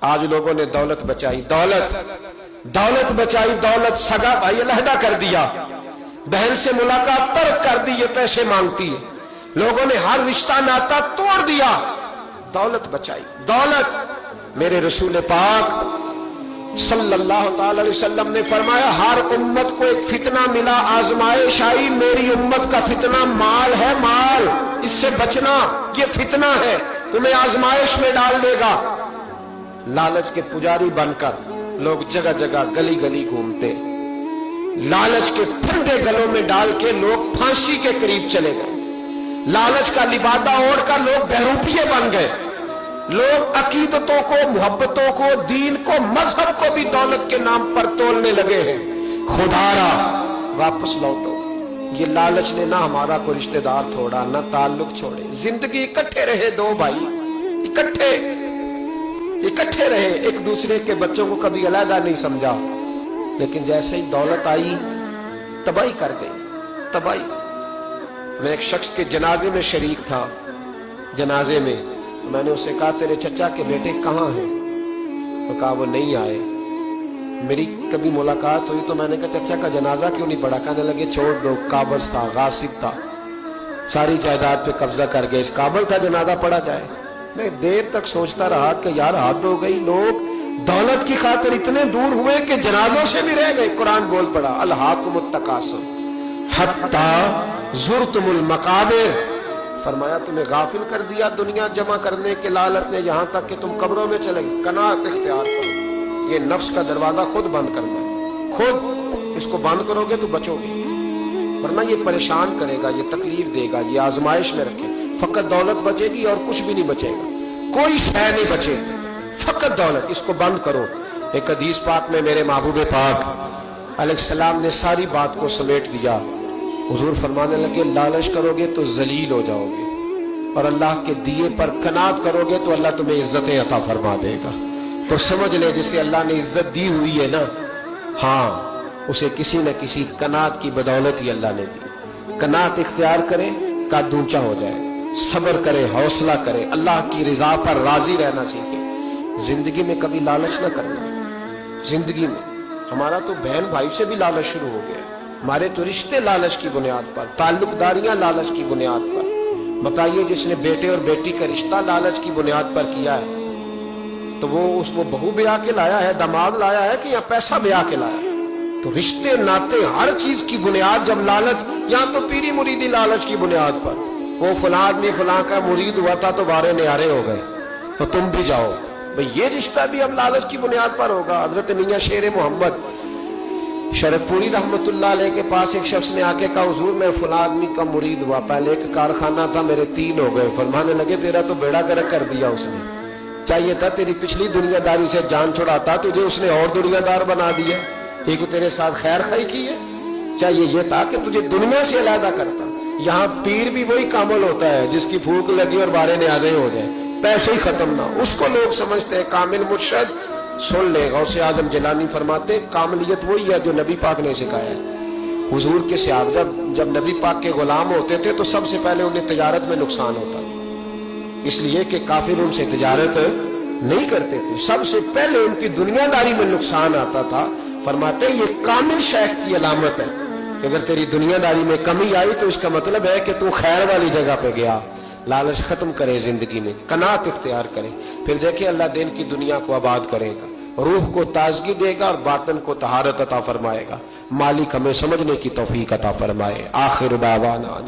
آج لوگوں نے دولت بچائی، دولت بچائی، دولت سگا بھائی علیحدہ کر دیا، بہن سے ملاقات ترک کر دی، یہ پیسے مانگتی ہے، لوگوں نے ہر رشتہ ناتا توڑ دیا، دولت بچائی، دولت۔ میرے رسول پاک صلی اللہ تعالی علیہ وسلم نے فرمایا ہر امت کو ایک فتنہ ملا، آزمائش آئی، میری امت کا فتنہ مال ہے، مال، اس سے بچنا، یہ فتنہ ہے، تمہیں آزمائش میں ڈال دے گا۔ لالچ کے پجاری بن کر لوگ جگہ جگہ گلی گلی گھومتے، لالچ کے پھندے گلوں میں ڈال کے لوگ پھانسی کے قریب چلے گئے، لالچ کا لبادہ اوڑھ کر لوگ بہروپیے بن گئے، لوگ عقیدتوں کو، محبتوں کو، دین کو، مذہب کو بھی دولت کے نام پر تولنے لگے ہیں۔ خدا را واپس لوٹو، یہ لالچ نے نہ ہمارا کوئی رشتہ دار چھوڑا، نہ تعلق چھوڑے، زندگی اکٹھے رہے، دو بھائی اکٹھے رہے، ایک دوسرے کے بچوں کو کبھی علیحدہ نہیں سمجھا، لیکن جیسے ہی دولت آئی تباہی کر گئی، تباہی۔ میں ایک شخص کے جنازے میں شریک تھا، جنازے میں نے اسے کہا تیرے چچا کے بیٹے کہاں ہیں؟ تو کہا وہ نہیں آئے۔ میری کبھی ملاقات ہوئی تو میں نے کہا چچا کا جنازہ کیوں نہیں پڑھا؟ کہنے لگے چھوڑ دو، قابض تھا، غاصب تھا، ساری جائیداد پہ قبضہ کر گئے، اس قابل تھا جنازہ پڑھا جائے؟ میں دیر تک سوچتا رہا کہ یار حد ہو گئی، لوگ دولت کی خاطر اتنے دور ہوئے کہ جنازوں سے بھی رہ گئے۔ قرآن بول پڑا الہاکم التکاثر حتی زرتم المقابر، فرمایا تمہیں غافل کر دیا دنیا جمع کرنے کے لالچ نے، یہاں تک کہ تم قبروں میں چلے گئے۔ قناعت اختیار کرو، یہ نفس کا دروازہ خود بند کرنا ہے، خود اس کو بند کرو گے تو بچو گے، ورنہ یہ پریشان کرے گا، یہ تکلیف دے گا، یہ آزمائش میں رکھے۔ فقط دولت بچے گی اور کچھ بھی نہیں بچے گا، کوئی شے نہیں بچے گی، فقط دولت، اس کو بند کرو۔ ایک حدیث پاک میں میرے محبوب پاک علیہ السلام نے ساری بات کو سمیٹ دیا۔ حضور فرمانے لگے لالچ کرو گے تو ذلیل ہو جاؤ گے، اور اللہ کے دیے پر قناعت کرو گے تو اللہ تمہیں عزت عطا فرما دے گا۔ تو سمجھ لے جسے اللہ نے عزت دی ہوئی ہے نا، ہاں اسے کسی نہ کسی قناعت کی بدولت ہی اللہ نے دی۔ قناعت اختیار کرے، قد اونچا ہو جائے، صبر کرے، حوصلہ کرے، اللہ کی رضا پر راضی رہنا سیکھے۔ زندگی میں کبھی لالچ نہ کرنا، زندگی میں ہمارا تو بہن بھائی سے بھی لالچ شروع ہو گیا، ہمارے تو رشتے لالچ کی بنیاد پر، تعلق داریاں لالچ کی بنیاد پر۔ بتائیے جس نے بیٹے اور بیٹی کا رشتہ لالچ کی بنیاد پر کیا ہے تو وہ بہو بیاہ کے لایا ہے، داماد لایا ہے کہ یا پیسہ بیاہ کے لایا ہے؟ تو رشتے ناتے ہر چیز کی بنیاد جب لالچ، یہاں تو پیری مریدی لالچ کی بنیاد پر، وہ فلاں آدمی فلاں کا مرید ہوا تھا تو وارے نیارے ہو گئے تو تم بھی جاؤ، بھئی یہ رشتہ بھی اب لالچ کی بنیاد پر ہوگا۔ حضرت میاں شیر محمد شرط پوری رحمت اللہ علیہ کے پاس ایک شخص نے آ کے کہا حضور میں فلاں آدمی کا مرید ہوا، پہلے ایک کارخانہ تھا میرے 3 ہو گئے۔ فرمانے لگے تیرا تو بیڑا گرک کر دیا اس نے، چاہیے تھا تیری پچھلی دنیا داری سے جان چھڑاتا، تجھے اس نے اور دنیا دار بنا دیا، ایک تیرے ساتھ خیر خائی کی ہے، چاہیے یہ تھا کہ تجھے دنیا سے علیحدہ کرتا۔ یہاں پیر بھی وہی کامل ہوتا ہے جس کی بھوک لگی اور بارے نیازیں ہو جائیں، پیسے ہی ختم نہ، اس کو لوگ سمجھتے ہیں کامل مرشد۔ سن لے، غوث اعظم جیلانی فرماتے کاملیت وہی ہے جو نبی پاک نے سکھایا ہے۔ حضور کے صحابہ جب نبی پاک کے غلام ہوتے تھے تو سب سے پہلے انہیں تجارت میں نقصان ہوتا تھا، اس لیے کہ کافر ان سے تجارت نہیں کرتے تھے، سب سے پہلے ان کی دنیا داری میں نقصان آتا تھا۔ فرماتے ہیں یہ کامل شیخ کی علامت ہے کہ اگر تیری دنیا داری میں کمی آئی تو اس کا مطلب ہے کہ تو خیر والی جگہ پہ گیا۔ لالچ ختم کرے زندگی میں، قناعت اختیار کرے، پھر دیکھیں اللہ دین کی دنیا کو آباد کرے گا، روح کو تازگی دے گا اور باطن کو طہارت عطا فرمائے گا۔ مالک ہمیں سمجھنے کی توفیق عطا فرمائے۔ آخر دعوانا